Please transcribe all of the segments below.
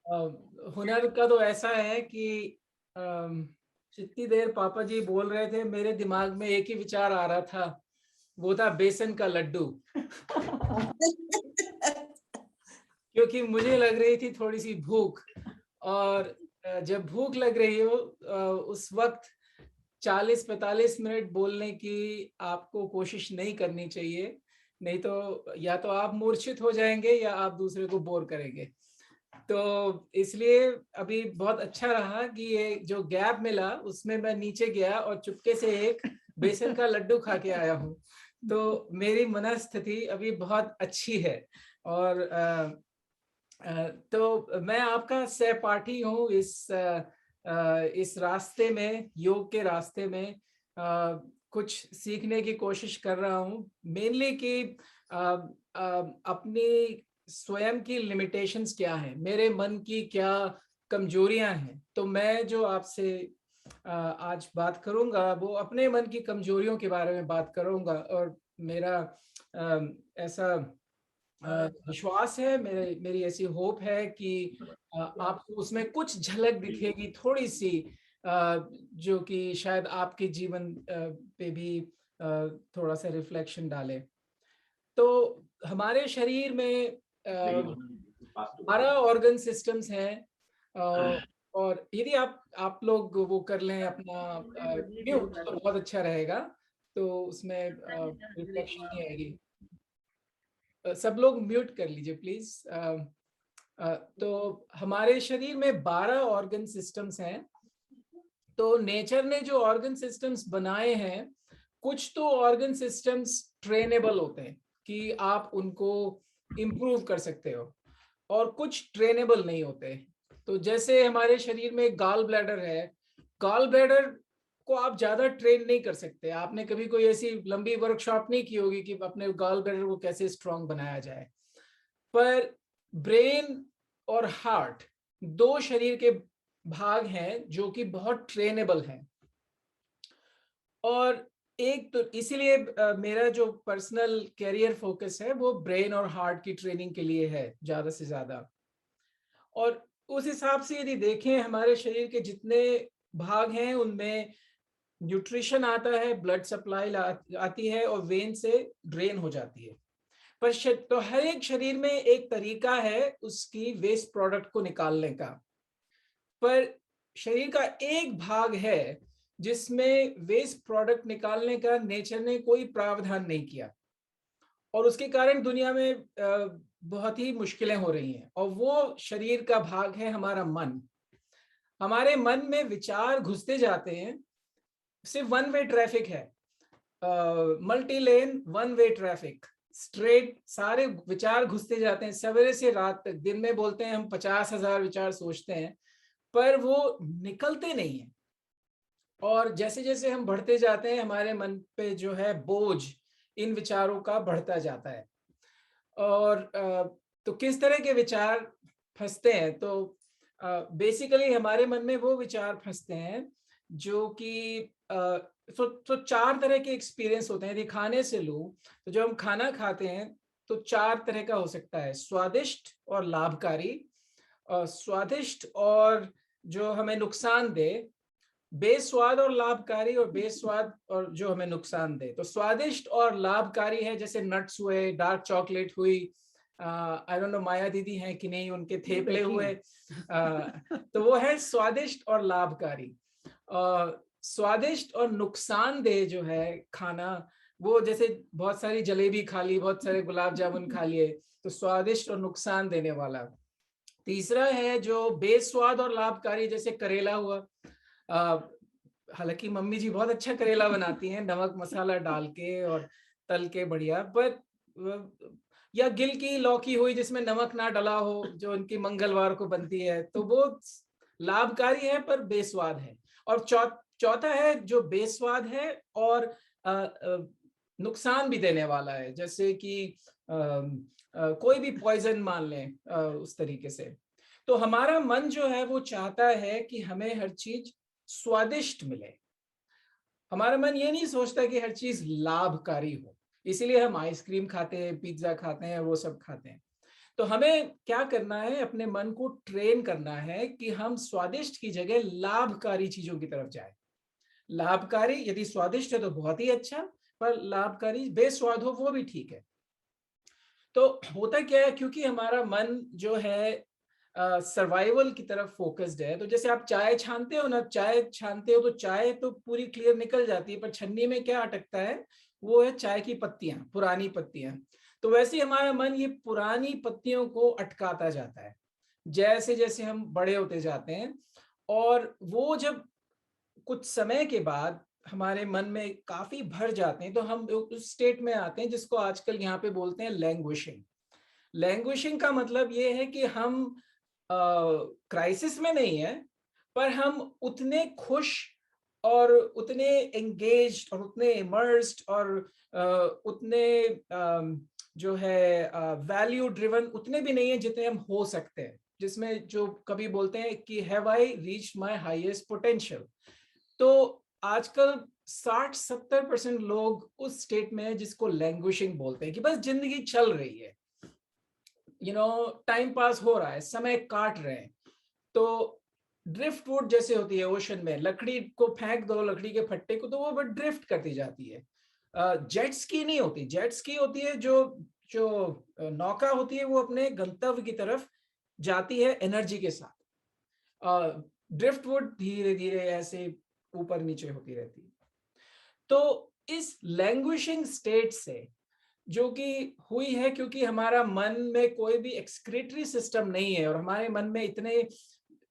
हुनर का तो ऐसा है कि जितनी देर पापा जी बोल रहे थे मेरे दिमाग में एक ही विचार आ रहा था, वो था बेसन का लड्डू। क्योंकि मुझे लग रही थी थोड़ी सी भूख, और जब भूख लग रही हो उस वक्त 40-45 मिनट बोलने की आपको कोशिश नहीं करनी चाहिए, नहीं तो या तो आप मूर्छित हो जाएंगे या आप दूसरे को बोर करेंगे। तो इसलिए अभी बहुत अच्छा रहा कि ये जो गैप मिला उसमें मैं नीचे गया और चुपके से एक बेसन का लड्डू खा के आया हूँ। तो मेरी मनस्थिति अभी बहुत अच्छी है। और तो मैं आपका सहपाठी हूँ इस रास्ते में, योग के रास्ते में कुछ सीखने की कोशिश कर रहा हूँ। मेनली कि अपनी स्वयं की लिमिटेशंस क्या हैं, मेरे मन की क्या कमजोरियां हैं। तो मैं जो आपसे आज बात करूंगा वो अपने मन की कमजोरियों के बारे में बात करूंगा। और मेरा ऐसा विश्वास है, मेरी ऐसी होप है कि आपको उसमें कुछ झलक दिखेगी, थोड़ी सी, जो कि शायद आपके जीवन पे भी थोड़ा सा रिफ्लेक्शन डाले। तो हमारे शरीर में 12 ऑर्गन सिस्टम्स हैं। और यदि आप लोग वो कर लें अपना म्यूट तो बहुत अच्छा रहेगा, तो उसमें रिफ्लेक्शन नहीं आएगी। सब लोग म्यूट कर लीजिए प्लीज। तो हमारे शरीर में 12 ऑर्गन सिस्टम्स हैं। तो नेचर ने जो ऑर्गन सिस्टम्स बनाए हैं, कुछ तो ऑर्गन सिस्टम्स ट्रेनेबल होते हैं कि आप उनको इम्प्रूव कर सकते हो, और कुछ ट्रेनेबल नहीं होते। तो जैसे हमारे शरीर में गाल ब्लैडर है, गाल ब्लैडर को आप ज्यादा ट्रेन नहीं कर सकते। आपने कभी कोई ऐसी लंबी वर्कशॉप नहीं की होगी कि अपने गाल ब्लैडर को कैसे स्ट्रांग बनाया जाए। पर ब्रेन और हार्ट दो शरीर के भाग हैं जो कि बहुत ट्रेनेबल हैं। और एक तो इसीलिए मेरा जो पर्सनल कैरियर फोकस है वो ब्रेन और हार्ट की ट्रेनिंग के लिए है ज्यादा से ज्यादा। और उस हिसाब से यदि देखें, हमारे शरीर के जितने भाग हैं उनमें न्यूट्रिशन आता है, ब्लड सप्लाई आती है और वेन से ड्रेन हो जाती है। पर तो हर एक शरीर में एक तरीका है उसकी वेस्ट प्रोडक्ट को निकालने का। पर शरीर का एक भाग है जिसमें वेस्ट प्रोडक्ट निकालने का नेचर ने कोई प्रावधान नहीं किया, और उसके कारण दुनिया में बहुत ही मुश्किलें हो रही हैं। और वो शरीर का भाग है हमारा मन। हमारे मन में विचार घुसते जाते हैं। सिर्फ वन वे ट्रैफिक है, multi lane one way traffic, straight सारे विचार घुसते जाते हैं सवेरे से रात तक। दिन में बोलते हैं हम 50,000 विचार सोचते हैं, पर वो निकलते नहीं है। और जैसे जैसे हम बढ़ते जाते हैं हमारे मन पे जो है बोझ इन विचारों का बढ़ता जाता है। और तो किस तरह के विचार फंसते हैं, तो बेसिकली हमारे मन में वो विचार फंसते हैं जो कि तो 4 तरह के एक्सपीरियंस होते हैं। यदि खाने से लूं तो जो हम खाना खाते हैं तो 4 तरह का हो सकता है: स्वादिष्ट और लाभकारी, स्वादिष्ट और जो हमें नुकसान दे, बेस्वाद और लाभकारी, और बेस्वाद और जो हमें नुकसान दे। तो स्वादिष्ट और लाभकारी है जैसे नट्स हुए, डार्क चॉकलेट हुई, आई डोंट नो माया दीदी हैं कि नहीं, उनके थेपले हुए, तो वो है स्वादिष्ट और लाभकारी। स्वादिष्ट और नुकसानदेह जो है खाना, वो जैसे बहुत सारी जलेबी खा ली, बहुत सारे गुलाब जामुन खा लिए, तो स्वादिष्ट और नुकसान देने वाला। तीसरा है जो बेस्वाद और लाभकारी, जैसे करेला हुआ। हालांकि मम्मी जी बहुत अच्छा करेला बनाती हैं नमक मसाला डाल के और तल के बढ़िया, पर या गिल की लौकी हुई जिसमें नमक ना डला हो, जो उनकी मंगलवार को बनती है, तो वो लाभकारी है पर बेस्वाद है। और चौथा है जो बेस्वाद है और नुकसान भी देने वाला है, जैसे कि कोई भी पॉइजन मान लें, उस तरीके से। तो हमारा मन जो है वो चाहता है कि हमें हर चीज स्वादिष्ट मिले। हमारा मन ये नहीं सोचता कि हर चीज लाभकारी हो, इसीलिए हम आइसक्रीम खाते हैं, पिज्जा खाते हैं, वो सब खाते हैं। तो हमें क्या करना है, अपने मन को ट्रेन करना है कि हम स्वादिष्ट की जगह लाभकारी चीजों की तरफ जाए। लाभकारी यदि स्वादिष्ट है तो बहुत ही अच्छा, पर लाभकारी बेस्वाद हो वो भी ठीक है। तो होता क्या है, क्योंकि हमारा मन जो है सर्वाइवल की तरफ फोकस्ड है, तो जैसे आप चाय छानते हो ना, चाय छानते हो तो चाय तो पूरी क्लियर निकल जाती है, पर छन्नी में क्या अटकता है, वो है चाय की पत्तियां, पुरानी पत्तियां। तो वैसे ही हमारा मन ये पुरानी पत्तियों को अटकाता जाता है जैसे जैसे हम बड़े होते जाते हैं। और वो जब कुछ समय के बाद हमारे मन में काफी भर जाते हैं, तो हम उस स्टेट में आते हैं जिसको आजकल यहाँ पे बोलते हैं लैंग्विशिंग। लैंग्विशिंग का मतलब ये है कि हम क्राइसिस में नहीं है, पर हम उतने खुश और उतने एंगेज्ड और उतने इमर्स्ड और उतने जो है वैल्यू ड्रिवन उतने भी नहीं है जितने हम हो सकते हैं, जिसमें जो कभी बोलते हैं कि have I reached my highest potential. तो आजकल 60-70% लोग उस स्टेट में है जिसको लैंग्विशिंग बोलते हैं, कि बस जिंदगी चल रही है, टाइम पास हो रहा है, समय काट रहे हैं। तो ड्रिफ्ट वुड जैसे होती है ओशन में, लकड़ी को फेंक दो, लकड़ी के फट्टे को, तो वो ड्रिफ्ट करती जाती है। जेट स्की नहीं होती, जेट स्की होती है जो जो नौका होती है, वो अपने गंतव्य की तरफ जाती है एनर्जी के साथ। ड्रिफ्ट वुड धीरे धीरे ऐसे ऊपर नीचे होती रहती है। तो इस लैंग्विशिंग स्टेट से जो कि हुई है, क्योंकि हमारा मन में कोई भी एक्सक्रीटरी सिस्टम नहीं है और हमारे मन में इतने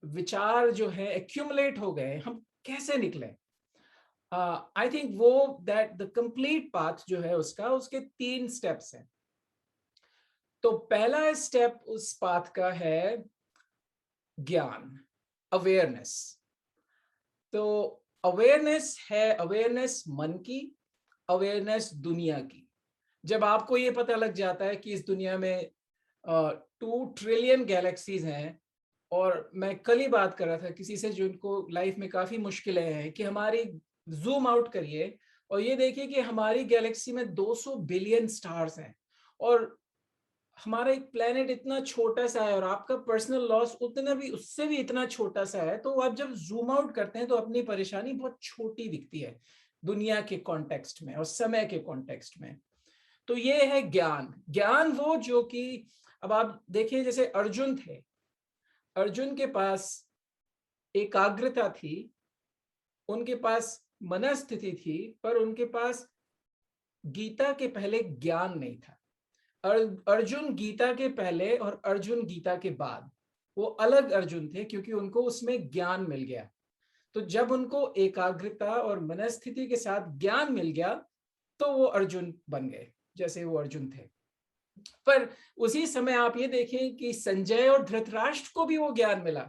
विचार जो है एक्यूमुलेट हो गए, हम कैसे निकले? आई थिंक वो दैट द कंप्लीट पाथ जो है उसका, उसके 3 स्टेप्स हैं। तो पहला स्टेप उस पाथ का है ज्ञान, अवेयरनेस। तो अवेयरनेस है, अवेयरनेस मन की, अवेयरनेस दुनिया की। जब आपको ये पता लग जाता है कि इस दुनिया में 2 ट्रिलियन गैलेक्सीज हैं, और मैं कल ही बात कर रहा था किसी से जिनको लाइफ में काफी मुश्किलें हैं, कि हमारी जूम आउट करिए और ये देखिए कि हमारी गैलेक्सी में 200 बिलियन स्टार्स हैं, और हमारा एक प्लेनेट इतना छोटा सा है, और आपका पर्सनल लॉस उतना भी, उससे भी इतना छोटा सा है। तो आप जब जूम आउट करते हैं तो अपनी परेशानी बहुत छोटी दिखती है दुनिया के कॉन्टेक्स्ट में और समय के कॉन्टेक्स्ट में। तो ये है ज्ञान। ज्ञान वो जो कि, अब आप देखिए जैसे अर्जुन थे, अर्जुन के पास एकाग्रता थी, उनके पास मनस्थिति थी, पर उनके पास गीता के पहले ज्ञान नहीं था। अर्जुन गीता के पहले और अर्जुन गीता के बाद वो अलग अर्जुन थे, क्योंकि उनको उसमें ज्ञान मिल गया। तो जब उनको एकाग्रता और मनस्थिति के साथ ज्ञान मिल गया, तो वो अर्जुन बन गए जैसे वो अर्जुन थे। पर उसी समय आप ये देखें कि संजय और धृतराष्ट्र को भी वो ज्ञान मिला,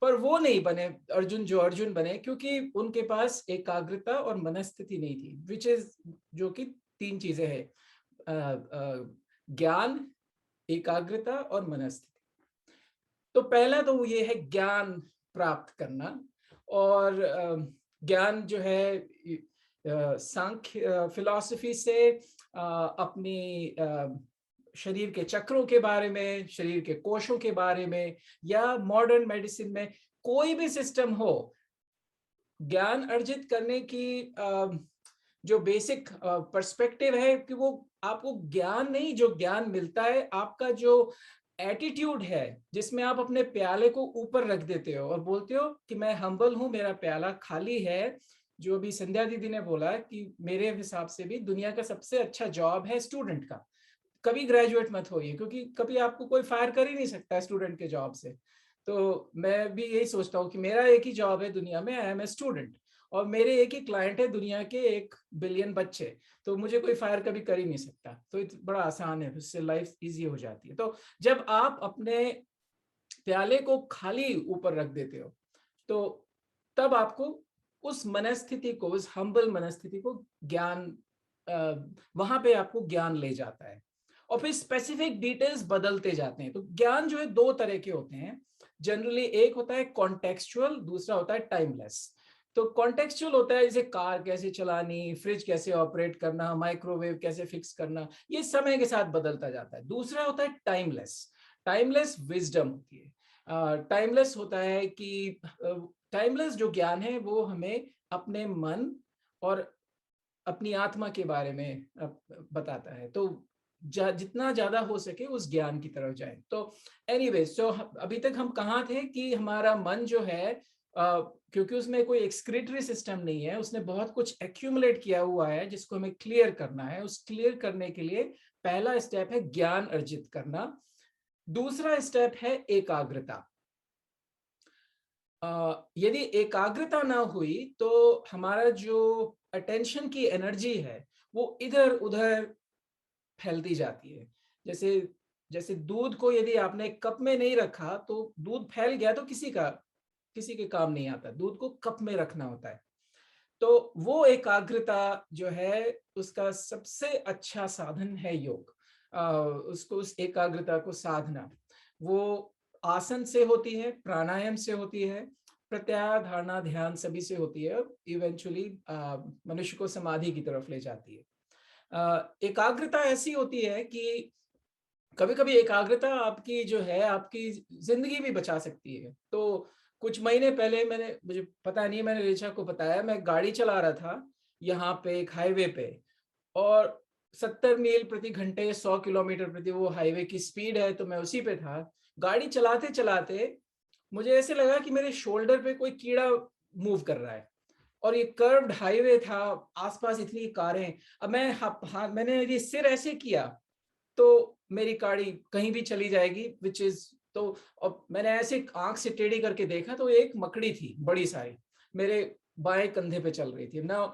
पर वो नहीं बने अर्जुन जो अर्जुन बने, क्योंकि उनके पास एकाग्रता और मनस्थिति नहीं थी, विच इज, जो कि 3 चीजें हैं, ज्ञान, एकाग्रता और मनस्थिति। तो पहला तो ये है ज्ञान प्राप्त करना। और ज्ञान जो है सांख्य फिलॉसफी से अपनी शरीर के चक्रों के बारे में, शरीर के कोशों के बारे में, या मॉडर्न मेडिसिन में कोई भी सिस्टम हो, ज्ञान अर्जित करने की जो बेसिक पर्सपेक्टिव है कि वो आपको ज्ञान नहीं, जो ज्ञान मिलता है आपका जो एटीट्यूड है, जिसमें आप अपने प्याले को ऊपर रख देते हो और बोलते हो कि मैं हम्बल हूं, मेरा प्याला खाली है। जो अभी संध्या दीदी ने बोला कि मेरे हिसाब से भी दुनिया का सबसे अच्छा जॉब है स्टूडेंट का। कभी ग्रेजुएट मत होइए, क्योंकि कभी आपको कोई फायर कर ही नहीं सकता स्टूडेंट के जॉब से। तो मैं भी यही सोचता हूँ कि मेरा एक ही जॉब है दुनिया में, आई एम ए स्टूडेंट, और मेरे एक ही क्लाइंट है दुनिया के 1 बिलियन बच्चे। तो मुझे कोई फायर कभी कर ही नहीं सकता। तो बड़ा आसान है, उससे लाइफ इजी हो जाती है। तो जब आप अपने प्याले को खाली ऊपर रख देते हो, तो तब आपको उस मनस्थिति को, उस हम्बल मनस्थिति को ज्ञान, वहां पे आपको ज्ञान ले जाता है। और फिर स्पेसिफिक डिटेल्स बदलते जाते हैं। तो ज्ञान जो है 2 तरह के होते हैं जनरली, एक होता है कॉन्टेक्सचुअल, दूसरा होता है टाइमलेस। तो कॉन्टेक्चुअल होता है जैसे कार कैसे चलानी, फ्रिज कैसे ऑपरेट करना, माइक्रोवेव कैसे फिक्स करना, ये समय के साथ बदलता जाता है। दूसरा होता है टाइमलेस। टाइमलेस विजडम होती है। टाइमलेस होता है कि टाइमलेस जो ज्ञान है वो हमें अपने मन और अपनी आत्मा के बारे में बताता है। तो जितना ज्यादा हो सके उस ज्ञान की तरफ जाएं। तो एनीवे, सो अभी तक हम कहाँ थे कि हमारा मन जो है, क्योंकि उसमें कोई एक्सक्रीटरी सिस्टम नहीं है, उसने बहुत कुछ एक्यूमुलेट किया हुआ है जिसको हमें क्लियर करना है। उस क्लियर करने के लिए पहला स्टेप है ज्ञान अर्जित करना। दूसरा स्टेप है एकाग्रता। यदि एकाग्रता ना हुई तो हमारा जो अटेंशन की एनर्जी है वो इधर उधर फैलती जाती है। जैसे जैसे दूध को यदि आपने कप में नहीं रखा तो दूध फैल गया तो किसी के काम नहीं आता। दूध को कप में रखना होता है। तो वो एकाग्रता जो है उसका सबसे अच्छा साधन है योग। उसको, उस एकाग्रता को साधना वो आसन से होती है, प्राणायाम से होती है, प्रत्याहार, धारणा, ध्यान सभी से होती है। इवेंचुअली मनुष्य को समाधि की तरफ ले जाती है। एकाग्रता ऐसी होती है कि कभी कभी एकाग्रता आपकी जो है आपकी जिंदगी भी बचा सकती है। तो कुछ महीने पहले मुझे पता नहीं, मैंने ऋचा को बताया, मैं गाड़ी चला रहा था यहाँ पे एक हाईवे पे, और 70 मील प्रति घंटे, 100 किलोमीटर प्रति वो हाईवे की स्पीड है, तो मैं उसी पे था। गाड़ी चलाते चलाते मुझे ऐसे लगा कि मेरे शोल्डर पे कोई कीड़ा मूव कर रहा है, और ये कर्व्ड हाईवे था, आसपास इतनी कारें। अब मैंने यदि सिर ऐसे किया तो मेरी गाड़ी कहीं भी चली जाएगी, विच इज, तो अब मैंने ऐसे आंख से टेढ़ी करके देखा तो एक मकड़ी थी बड़ी सारी, मेरे बाएं कंधे पे चल रही थी ना।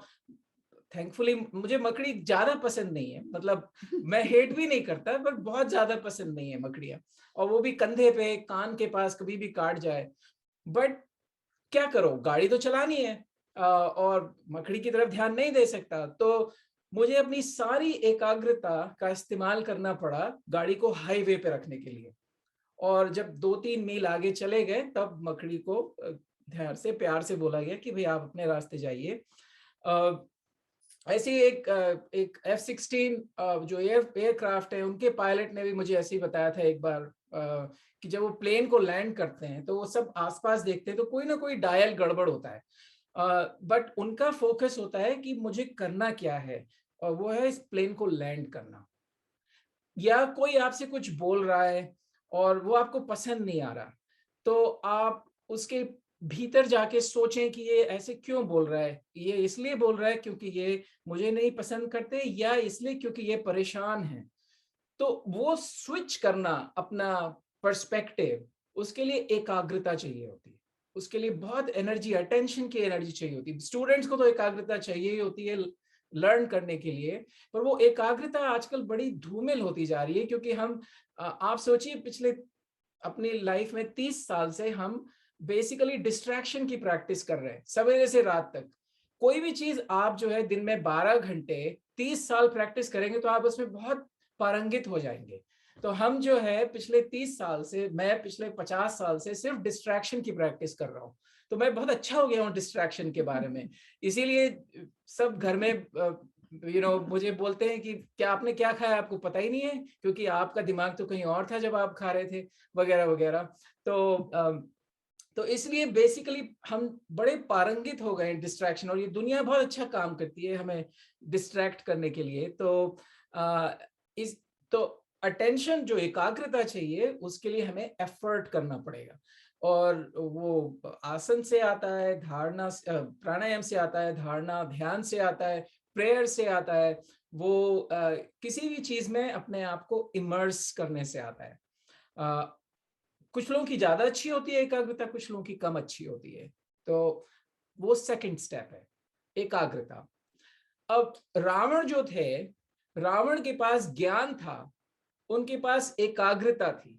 थैंकफुली मुझे मकड़ी ज्यादा पसंद नहीं है, मतलब मैं हेट भी नहीं करता, बट बहुत ज्यादा पसंद नहीं है मकड़ियां, और वो भी कंधे पे, कान के पास कभी भी काट जाए। बट क्या करो, गाड़ी तो चलानी है, और मकड़ी की तरफ ध्यान नहीं दे सकता। तो मुझे अपनी सारी एकाग्रता का इस्तेमाल करना पड़ा गाड़ी को हाईवे पे रखने के लिए। और जब 2-3 मील आगे चले गए तब मकड़ी को ध्यान से, प्यार से बोला गया कि भाई आप अपने रास्ते जाइए। ऐसी एक F-16 जो एयरक्राफ्ट है, उनके पायलट ने भी मुझे ऐसे ही बताया था एक बार, कि जब वो प्लेन को लैंड करते हैं तो वो सब आसपास देखते हैं तो कोई ना कोई डायल गड़बड़ होता है, बट उनका फोकस होता है कि मुझे करना क्या है, और वो है इस प्लेन को लैंड करना। या कोई आपसे कुछ बोल रहा है और वो आपको पसंद नहीं आ रहा, तो आप उसके भीतर जाके सोचें कि ये ऐसे क्यों बोल रहा है, ये इसलिए बोल रहा है क्योंकि ये मुझे नहीं पसंद करते, या इसलिए क्योंकि ये परेशान है। तो वो स्विच करना अपना पर्सपेक्टिव, उसके लिए एकाग्रता चाहिए होती है। उसके लिए बहुत एनर्जी, अटेंशन की एनर्जी चाहिए होती है। स्टूडेंट्स को तो एकाग्रता चाहिए ही होती है लर्न करने के लिए, पर वो एकाग्रता आजकल बड़ी धूमिल होती जा रही है, क्योंकि हम, आप सोचिए, पिछले अपनी लाइफ में 30 साल से हम बेसिकली डिस्ट्रैक्शन की प्रैक्टिस कर रहे हैं सवेरे से रात तक। कोई भी चीज आप जो है दिन में 12 घंटे 30 साल प्रैक्टिस करेंगे तो आप उसमें बहुत पारंगित हो जाएंगे। तो हम जो है पिछले 30 साल से, मैं पिछले 50 साल से सिर्फ डिस्ट्रैक्शन की प्रैक्टिस कर रहा हूँ। तो मैं बहुत अच्छा हो गया हूँ डिस्ट्रैक्शन के बारे में। इसीलिए सब घर में मुझे बोलते हैं कि क्या आपने क्या खाया, आपको पता ही नहीं है, क्योंकि आपका दिमाग तो कहीं और था जब आप खा रहे थे, वगैरह वगैरह। तो इसलिए बेसिकली हम बड़े पारंगित हो गए डिस्ट्रैक्शन, और ये दुनिया बहुत अच्छा काम करती है हमें डिस्ट्रैक्ट करने के लिए। तो इस तो अटेंशन, जो एकाग्रता चाहिए, उसके लिए हमें एफर्ट करना पड़ेगा, और वो आसन से आता है, धारणा, प्राणायाम से आता है, धारणा ध्यान से आता है, प्रेयर से आता है, वो किसी भी चीज में अपने आप को इमर्स करने से आता है। कुछ लोगों की ज्यादा अच्छी होती है एकाग्रता, कुछ लोगों की कम अच्छी होती है। तो वो सेकंड स्टेप है, एकाग्रता। अब रावण जो थे, रावण के पास ज्ञान था, उनके पास एकाग्रता थी,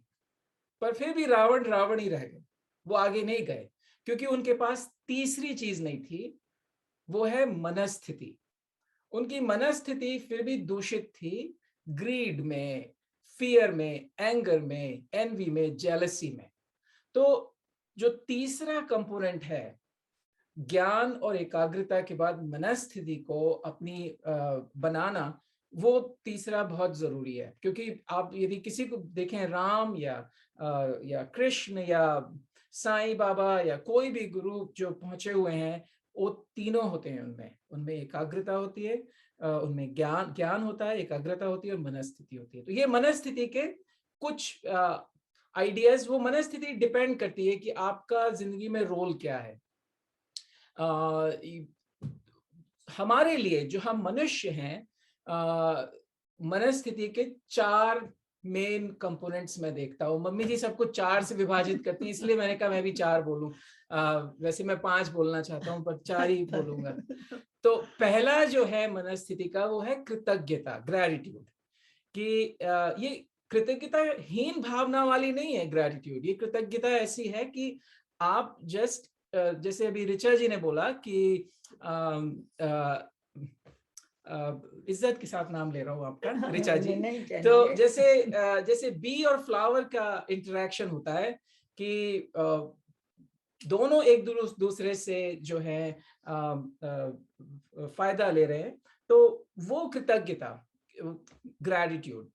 पर फिर भी रावण रावण ही रह गए, वो आगे नहीं गए, क्योंकि उनके पास तीसरी चीज नहीं थी, वो है मनस्थिति। उनकी मनस्थिति फिर भी दूषित थी, ग्रीड में, फियर में, एंगर में, एनवी में, जेलसी में। तो जो तीसरा कंपोनेंट है ज्ञान और एकाग्रता के बाद मनस्थिति को अपनी बनाना, वो तीसरा बहुत जरूरी है। क्योंकि आप यदि किसी को देखें, राम या कृष्ण या साईं बाबा या कोई भी गुरु जो पहुंचे हुए हैं, वो तीनों होते हैं। उनमें उनमें एकाग्रता होती है, उनमें ज्ञान ज्ञान होता है, एकाग्रता होती है और मनस्थिति होती है। तो ये मनस्थिति के कुछ आइडियाज, वो मनस्थिति डिपेंड करती है कि आपका जिंदगी में रोल क्या है। हमारे लिए जो हम मनुष्य हैं, मनस्थिति के 4 मेन कंपोनेंट्स मैं देखता हूँ। मम्मी जी सबको 4 से विभाजित करती हैं, इसलिए मैंने कहा मैं भी 4 बोलूं। वैसे मैं 5 बोलना चाहता हूँ, पर 4 ही बोलूंगा। तो पहला जो है मनस्थिति का, वो है कृतज्ञता, ग्रैटिट्यूड। कि ये कृतज्ञताहीन भावना वाली नहीं है ग्रैटिट्यूड। ये कृतज्ञता ऐसी है कि आप जस्ट, जैसे अभी ऋचा जी ने बोला कि इज्जत के साथ नाम ले रहा हूँ आपका, ऋचा जी। तो जैसे बी और फ्लावर का इंटरेक्शन होता है कि दोनों एक दूसरे से जो है फायदा ले रहे हैं, तो वो कृतज्ञता, ग्रैटिट्यूड।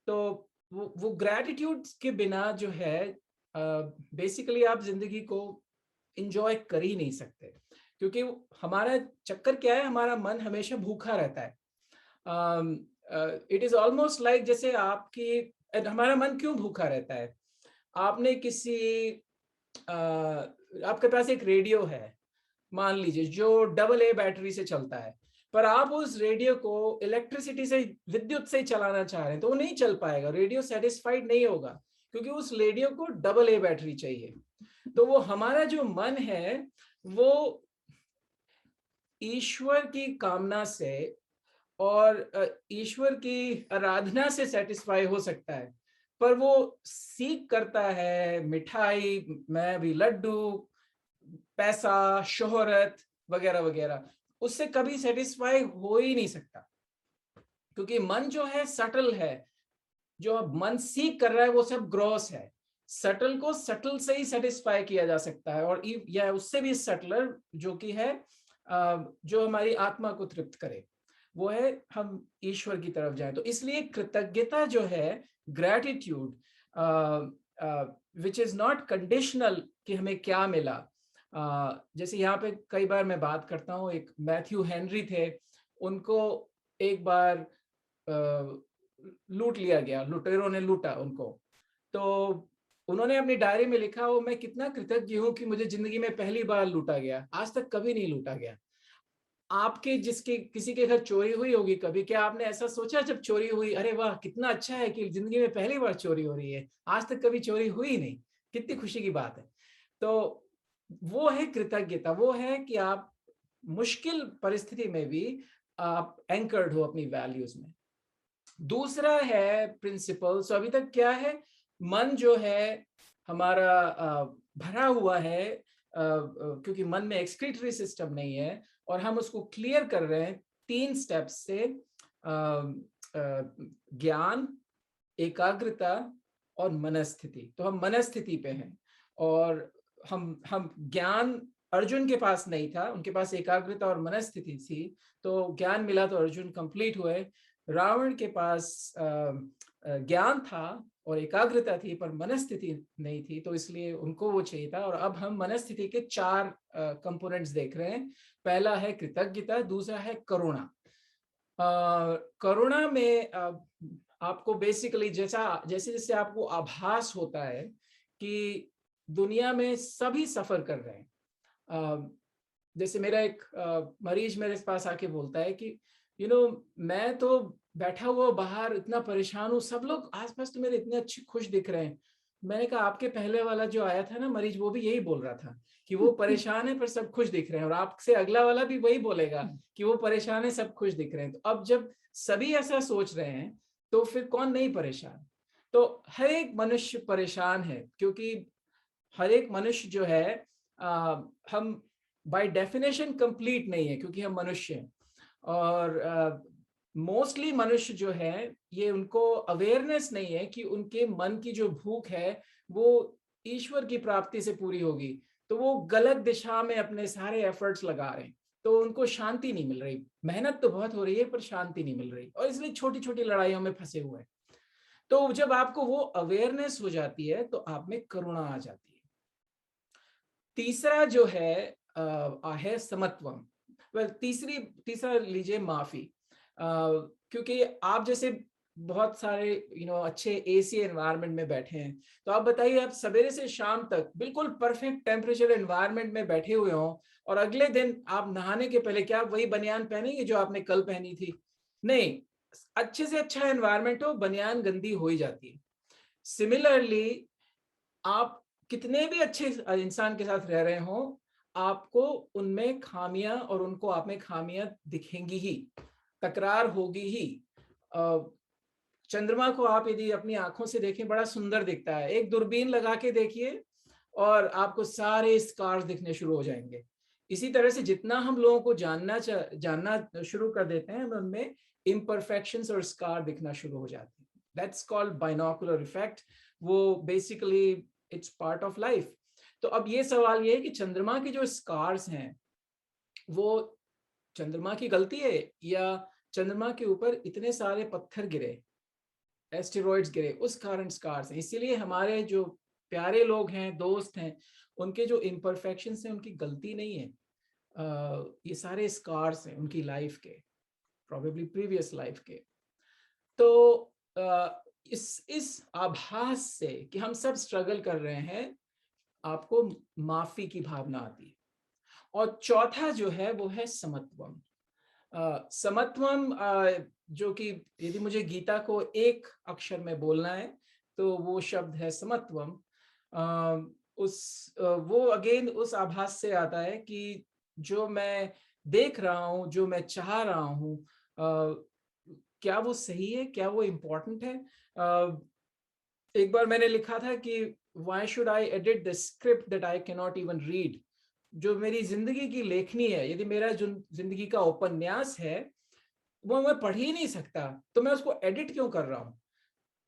तो वो ग्रैटिट्यूड के बिना जो है बेसिकली आप जिंदगी को एंजॉय कर ही नहीं सकते। क्योंकि हमारा चक्कर क्या है, हमारा मन हमेशा भूखा रहता है। इट इज ऑलमोस्ट लाइक, जैसे हमारा मन क्यों भूखा रहता है? आपने आपके पास एक रेडियो है, मान लीजिए, जो AA बैटरी से चलता है, पर आप उस रेडियो को इलेक्ट्रिसिटी से, विद्युत से चलाना चाह रहे हैं, तो वो नहीं चल पाएगा। रेडियो सेटिस्फाइड नहीं होगा, क्योंकि उस रेडियो को AA बैटरी चाहिए। तो वो हमारा जो मन है, वो ईश्वर की कामना से और ईश्वर की आराधना से सेटिस्फाई हो सकता है, पर वो सीख करता है मिठाई, मैं भी लड्डू, पैसा, शोहरत वगैरह वगैरह, उससे कभी सेटिस्फाई हो ही नहीं सकता। क्योंकि मन जो है सटल है, जो अब मन सीख कर रहा है वो सब ग्रॉस है। सटल को सटल से ही सेटिस्फाई किया जा सकता है, और या उससे भी सटलर जो कि है, जो हमारी आत्मा को तृप्त करे, वो है हम ईश्वर की तरफ जाएं। तो इसलिए कृतज्ञता जो है, gratitude, which is not conditional कि हमें क्या मिला। जैसे यहाँ पे कई बार मैं बात करता हूँ, एक मैथ्यू हेनरी थे, उनको एक बार लूट लिया गया, लुटेरों ने लूटा उनको। तो उन्होंने अपनी डायरी में लिखा, हो मैं कितना कृतज्ञ हूं कि मुझे जिंदगी में पहली बार लूटा गया, आज तक कभी नहीं लूटा गया। आपके किसी के घर चोरी हुई होगी कभी, क्या आपने ऐसा सोचा जब चोरी हुई, अरे वाह कितना अच्छा है कि जिंदगी में पहली बार चोरी हो रही है, आज तक कभी चोरी हुई नहीं, कितनी खुशी की बात है। तो वो है कृतज्ञता, वो है कि आप मुश्किल परिस्थिति में भी आप एंकर्ड हो अपनी वैल्यूज में। दूसरा है प्रिंसिपल। सो अभी तक क्या है, मन जो है हमारा भरा हुआ है, क्योंकि मन में एक्सक्रीटरी सिस्टम नहीं है, और हम उसको क्लियर कर रहे हैं 3 स्टेप्स से, ज्ञान, एकाग्रता और मनस्थिति। तो हम मनस्थिति पे हैं, और हम ज्ञान अर्जुन के पास नहीं था, उनके पास एकाग्रता और मनस्थिति थी, तो ज्ञान मिला तो अर्जुन कंप्लीट हुए। रावण के पास ज्ञान था और एकाग्रता थी, पर मनस्थिति नहीं थी, तो इसलिए उनको वो चाहिए था। और अब हम मनस्थिति के 4 कंपोनेंट्स देख रहे हैं। पहला है कृतज्ञता, दूसरा है करुणा। करुणा में आपको बेसिकली जैसे जैसे आपको आभास होता है कि दुनिया में सभी सफर कर रहे हैं। जैसे मेरा एक मरीज मेरे पास आके बोलता है कि मैं तो बैठा हुआ बाहर इतना परेशान हूँ, सब लोग आसपास तो मेरे इतने अच्छे खुश दिख रहे हैं। मैंने कहा आपके पहले वाला जो आया था ना मरीज, वो भी यही बोल रहा था कि वो परेशान है पर सब खुश दिख रहे हैं, और आपसे अगला वाला भी वही बोलेगा कि वो परेशान है, सब खुश दिख रहे हैं। तो अब जब सभी ऐसा सोच रहे हैं, तो फिर कौन नहीं परेशान? तो हर एक मनुष्य परेशान है, क्योंकि हर एक मनुष्य जो है, हम बाय डेफिनेशन कंप्लीट नहीं है, क्योंकि हम मनुष्य हैं। और मोस्टली मनुष्य जो है, ये उनको अवेयरनेस नहीं है कि उनके मन की जो भूख है वो ईश्वर की प्राप्ति से पूरी होगी। तो वो गलत दिशा में अपने सारे एफर्ट्स लगा रहे हैं, तो उनको शांति नहीं मिल रही। मेहनत तो बहुत हो रही है पर शांति नहीं मिल रही, और इसलिए छोटी छोटी लड़ाइयों में फंसे हुए हैं। तो जब आपको वो अवेयरनेस हो जाती है तो आप में करुणा आ जाती है। तीसरा जो है समत्वम। तीसरा लीजिए माफी। क्योंकि आप जैसे बहुत सारे अच्छे एसी एनवायरनमेंट में बैठे हैं, तो आप बताइए, आप सवेरे से शाम तक बिल्कुल परफेक्ट टेम्परेचर एनवायरनमेंट में बैठे हुए हों, और अगले दिन आप नहाने के पहले क्या वही बनियान पहनेंगे जो आपने कल पहनी थी? नहीं। अच्छे से अच्छा एनवायरनमेंट हो, बनियान गंदी हो ही जाती है। सिमिलरली, आप कितने भी अच्छे इंसान के साथ रह रहे हो, आपको उनमें खामियां और उनको आप में खामियां दिखेंगी ही, तकरार होगी ही। चंद्रमा को आप यदि अपनी आंखों से देखें, बड़ा सुंदर दिखता है। एक दूरबीन लगा के देखिए और आपको सारे स्कार्स दिखने शुरू हो जाएंगे। इसी तरह से जितना हम लोगों को जानना शुरू कर देते हैं, उनमें इम्परफेक्शंस और स्कार दिखना शुरू हो जाते हैं। That's called binocular effect. वो basically it's part of life. तो अब ये सवाल ये है कि चंद्रमा के जो स्कार्स हैं, वो चंद्रमा की गलती है, या चंद्रमा के ऊपर इतने सारे पत्थर गिरे, एस्टेरॉइड्स गिरे, उस कारण स्कार्स हैं? इसीलिए हमारे जो प्यारे लोग हैं, दोस्त हैं, उनके जो इम्परफेक्शंस हैं, उनकी गलती नहीं है। ये सारे स्कार्स हैं उनकी लाइफ के, प्रोबेबली प्रीवियस लाइफ के। तो इस आभास से कि हम सब स्ट्रगल कर रहे हैं, आपको माफी की भावना आती है। और चौथा जो है वो है समत्वम। समत्वम, जो कि यदि मुझे गीता को एक अक्षर में बोलना है तो वो शब्द है समत्वम। वो अगेन उस आभास से आता है कि जो मैं देख रहा हूँ, जो मैं चाह रहा हूँ, क्या वो सही है, क्या वो इम्पोर्टेंट है? एक बार मैंने लिखा था कि why should I edit the script that I cannot even read? जो मेरी जिंदगी की लेखनी है, यदि मेरा जो जिंदगी का उपन्यास है वो मैं पढ़ ही नहीं सकता, तो मैं उसको एडिट क्यों कर रहा हूँ?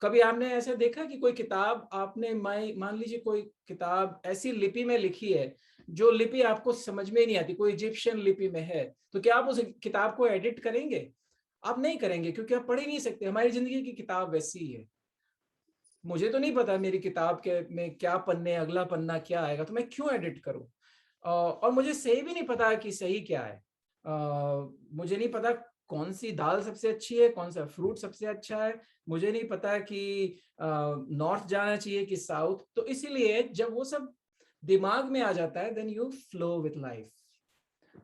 कभी आपने ऐसा देखा कि कोई किताब आपने मान लीजिए कोई किताब ऐसी लिपि में लिखी है जो लिपि आपको समझ में नहीं आती, कोई इजिप्शियन लिपि में है, तो क्या आप उस किताब को एडिट करेंगे? आप नहीं करेंगे, क्योंकि आप पढ़ ही नहीं सकते। हमारी जिंदगी की किताब वैसी ही है। मुझे तो नहीं पता मेरी किताब के में क्या पन्ने, अगला पन्ना क्या आएगा, तो मैं क्यों एडिट करूं? और मुझे सही भी नहीं पता कि सही क्या है। मुझे नहीं पता कौन सी दाल सबसे अच्छी है, कौन सा फ्रूट सबसे अच्छा है। मुझे नहीं पता कि नॉर्थ जाना चाहिए कि साउथ। तो इसीलिए जब वो सब दिमाग में आ जाता है, then you flow with life.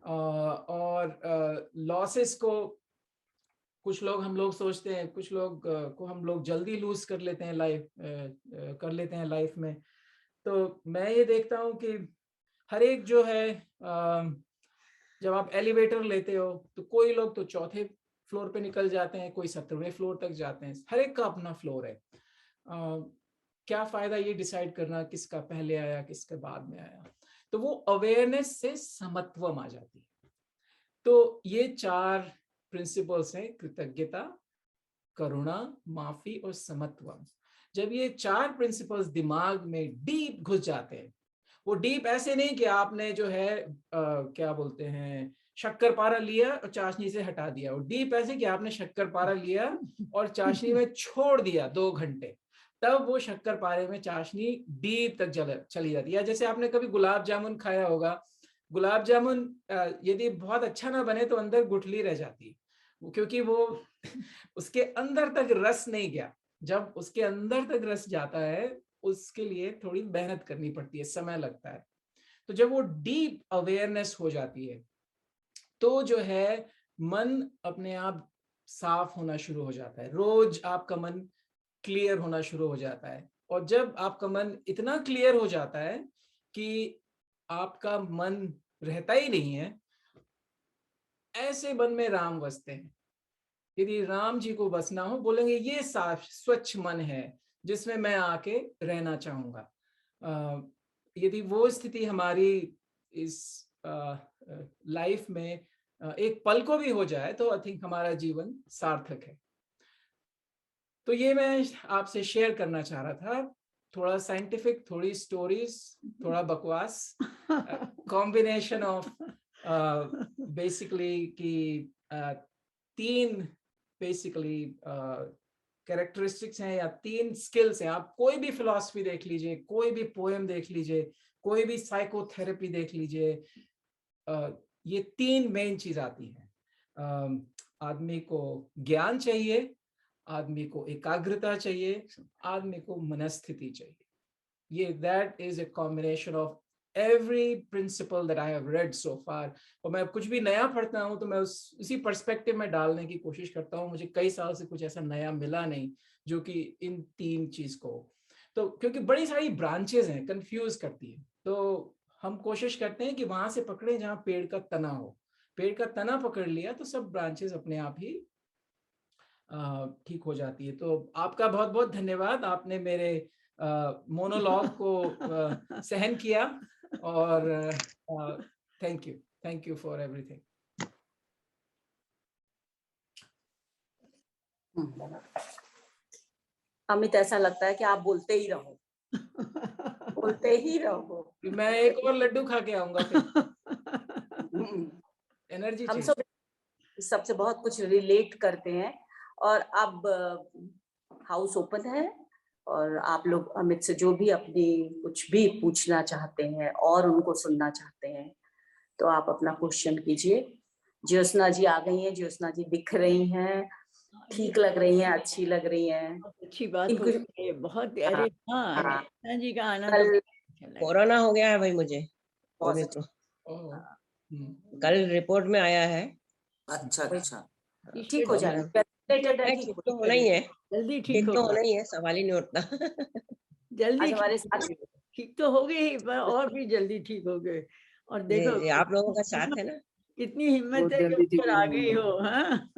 और लॉसेस को कुछ लोग हम लोग सोचते हैं, कुछ लोग को हम लोग जल्दी लूज कर लेते हैं लाइफ में। तो मैं ये देखता हूँ कि हर एक जो है, जब आप एलिवेटर लेते हो तो कोई लोग तो चौथे फ्लोर पे निकल जाते हैं, कोई 17वें फ्लोर तक जाते हैं। हर एक का अपना फ्लोर है। क्या फायदा ये डिसाइड करना किसका पहले आया, किसके बाद में आया? तो वो अवेयरनेस से समत्वम आ जाती है। तो ये 4 प्रिंसिपल्स हैं: कृतज्ञता, करुणा, माफी और समत्वम। जब ये 4 प्रिंसिपल्स दिमाग में डीप घुस जाते हैं, वो डीप ऐसे नहीं कि आपने जो है क्या बोलते हैं, शक्कर पारा लिया और चाशनी से हटा दिया। वो डीप ऐसे कि आपने शक्कर पारा लिया और चाशनी में छोड़ दिया 2 घंटे, तब वो शक्कर पारे में चाशनी डीप तक चली जाती है। जैसे आपने कभी गुलाब जामुन खाया होगा, गुलाब जामुन यदि बहुत अच्छा ना बने तो अंदर गुठली रह जाती है, क्योंकि वो उसके अंदर तक रस नहीं गया। जब उसके अंदर तक रस जाता है, उसके लिए थोड़ी मेहनत करनी पड़ती है, समय लगता है। तो जब वो डीप अवेयरनेस हो जाती है, तो जो है मन अपने आप साफ होना शुरू हो जाता है। रोज आपका मन क्लियर होना शुरू हो जाता है। और जब आपका मन इतना क्लियर हो जाता है कि आपका मन रहता ही नहीं है, ऐसे मन में राम बसते हैं। यदि राम जी को बसना हो, बोलेंगे ये साफ स्वच्छ मन है जिसमें मैं आके रहना चाहूंगा। यदि वो स्थिति हमारी इस लाइफ में एक पल को भी हो जाए, तो आई थिंक हमारा जीवन सार्थक है। तो ये मैं आपसे शेयर करना चाह रहा था, थोड़ा साइंटिफिक, थोड़ी स्टोरीज, थोड़ा बकवास, कॉम्बिनेशन ऑफ बेसिकली कि तीन बेसिकली कैरेक्टरिस्टिक्स हैं या तीन स्किल्स हैं। आप कोई भी फिलॉसफी देख लीजिए, कोई भी पोएम देख लीजिए, कोई भी साइकोथेरेपी देख लीजिए, ये तीन मेन चीज आती है। आदमी को ज्ञान चाहिए, आदमी को एकाग्रता चाहिए, आदमी को मनस्थिति चाहिए। ये that is a combination of every principle that I have read so far। और मैं कुछ भी नया पढ़ता हूँ तो मैं उसी पर्सपेक्टिव में डालने की कोशिश करता हूँ। मुझे कई साल से कुछ ऐसा नया मिला नहीं जो कि इन तीन चीज को, तो क्योंकि बड़ी सारी ब्रांचेस हैं, कंफ्यूज करती है, तो हम कोशिश करते हैं कि वहां से पकड़े जहाँ पेड़ का तना हो। पेड़ का तना पकड़ लिया तो सब ब्रांचेस अपने आप ही ठीक हो जाती है। तो आपका बहुत बहुत धन्यवाद, आपने मेरे मोनोलॉग को सहन किया, और thank you for everything. Amit, ऐसा लगता है कि आप बोलते ही रहो, बोलते ही रहो। मैं एक और लड्डू खा के आऊंगा फिर। एनर्जी हम चाहिए। सब सबसे बहुत कुछ रिलेट करते हैं, और अब हाउस ओपन है, और आप लोग अमित से जो भी अपनी कुछ भी पूछना चाहते हैं और उनको सुनना चाहते हैं, तो आप अपना क्वेश्चन कीजिए। ज्योत्सना जी आ गई हैं, ज्योत्सना जी दिख रही हैं, ठीक लग रही हैं, अच्छी लग रही हैं। अच्छी बात हो रही है, बहुत। अरे हाँ, ज्योत्सना जी का आना तो अच्छा लगा। कोरोना हो गया है भाई मुझे, बहुत अभी अच्छा। तो कल रिपोर्ट में आया है। अच्छा अच्छा, ठीक ठीक हो जाएगा, ठीक तो होना ही है, जल्दी ठीक ठीक तो होगा, होना ही है, सवाल ही नहीं उठता। जल्दी आज हमारे ठीक साथ होगे। ठीक तो हो गए ही, पर और भी जल्दी ठीक हो गए। और जी देखो जी, आप लोगों का साथ है ना। कितनी हिम्मत है कि ऊपर आ गई हो। हाँ,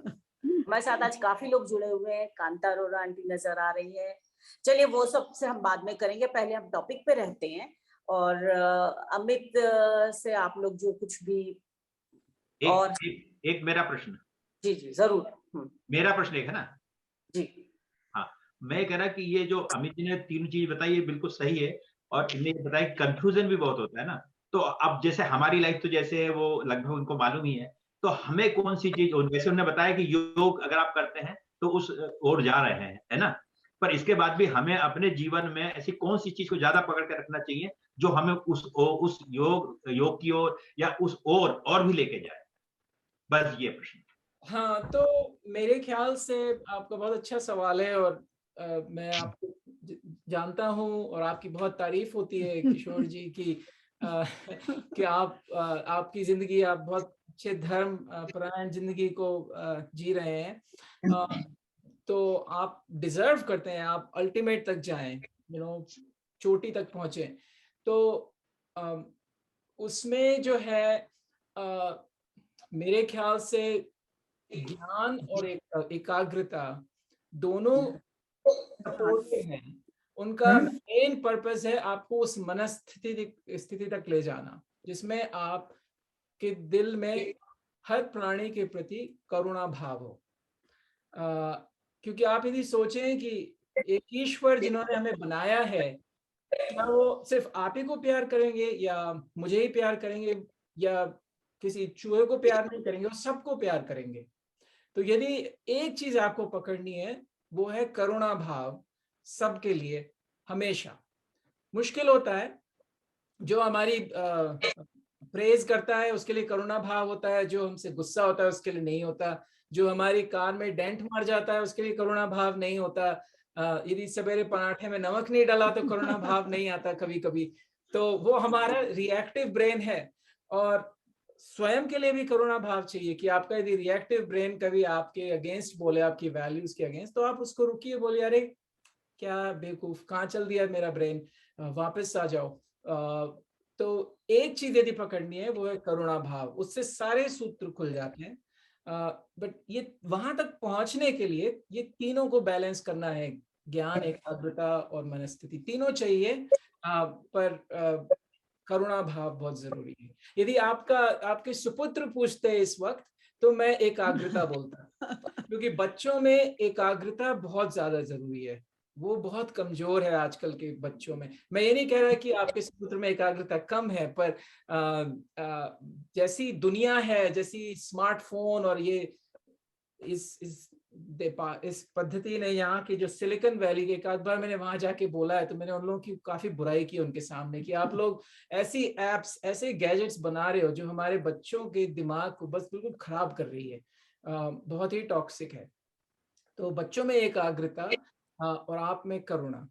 हमारे साथ आज काफी लोग जुड़े हुए हैं। कांता अरोरा आंटी नजर आ रही है। चलिए वो सब से हम बाद में करेंगे, पहले हम टॉपिक पे रहते हैं। और अमित से आप लोग जो कुछ भी और एक मेरा प्रश्न। जी जी जरूर। मेरा प्रश्न एक है ना जी। हाँ, मैं कह रहा कि ये जो अमित जी ने तीन चीज बताई ये बिल्कुल सही है, और इन्हें बताया कंफ्यूजन भी बहुत होता है ना। तो अब जैसे हमारी लाइफ तो जैसे है वो लगभग उनको मालूम ही है, तो हमें कौन सी चीज, जैसे उन्होंने बताया कि योग अगर आप करते हैं तो उस ओर जा रहे हैं, है ना। पर इसके बाद भी हमें अपने जीवन में ऐसी कौन सी चीज को ज्यादा पकड़ के रखना चाहिए जो हमें उस योग की ओर या उस और भी लेके जाए। बस ये प्रश्न। हाँ, तो मेरे ख्याल से आपका बहुत अच्छा सवाल है, और मैं आपको जानता हूँ और आपकी बहुत तारीफ होती है किशोर जी की कि आपकी जिंदगी, आप बहुत अच्छे धर्म परायण जिंदगी को जी रहे हैं। तो आप डिजर्व करते हैं, आप अल्टीमेट तक जाएं, चोटी तक पहुंचे। तो उसमें जो है मेरे ख्याल से ज्ञान और एकाग्रता दोनों सपोर्टिव हैं। उनका मेन पर्पस है आपको उस स्थिति तक ले जाना जिसमें आप के दिल में हर प्राणी के प्रति करुणा भाव हो। क्योंकि आप यदि सोचें कि एक ईश्वर जिन्होंने हमें बनाया है, क्या वो सिर्फ आप ही को प्यार करेंगे या मुझे ही प्यार करेंगे या किसी चूहे को प्यार नहीं करेंगे, वो सबको प्यार करेंगे। तो यदि एक चीज आपको पकड़नी है वो है करुणा भाव सबके लिए। हमेशा मुश्किल होता है, जो हमारी प्रेज करता है उसके लिए करुणा भाव होता है, जो हमसे गुस्सा होता है उसके लिए नहीं होता, जो हमारी कार में डेंट मार जाता है उसके लिए करुणा भाव नहीं होता, यदि सवेरे पराठे में नमक नहीं डाला तो करुणा भाव नहीं आता कभी कभी। तो वो हमारा रिएक्टिव ब्रेन है, और स्वयं के लिए भी करुणा भाव चाहिए कि आपका यदि रिएक्टिव ब्रेन कभी आपके अगेंस्ट बोले, आपकी वैल्यूज के अगेंस्ट, तो आप उसको रुकिए, बोलिए अरे क्या बेवकूफ, कहाँ चल दिया मेरा ब्रेन, वापस आ जाओ। तो एक चीज यदि पकड़नी है वो है करुणा भाव, उससे सारे सूत्र खुल जाते हैं। बट ये वहां तक पहुंचने के लिए ये तीनों को बैलेंस करना है, ज्ञान, एकाग्रता और मनस्थिति, तीनों चाहिए। पर करुणा भाव बहुत जरूरी है। यदि आपके सुपुत्र पूछते हैं इस वक्त तो मैं एकाग्रता बोलता, क्योंकि बच्चों में एकाग्रता बहुत ज्यादा जरूरी है। वो बहुत कमजोर है आजकल के बच्चों में। मैं ये नहीं कह रहा कि आपके सूत्र में एकाग्रता कम है, पर जैसी दुनिया है, जैसी स्मार्टफोन और ये इस पद्धति ने, यहाँ की जो सिलिकॉन वैली के, एक आध बार मैंने वहां जाके बोला है तो मैंने उन लोगों की काफी बुराई की उनके सामने कि आप लोग ऐसी एप्स, ऐसे गैजेट्स बना रहे हो जो हमारे बच्चों के दिमाग को बस बिल्कुल खराब कर रही है, बहुत ही टॉक्सिक है। तो बच्चों में एकाग्रता और आप में करुणा।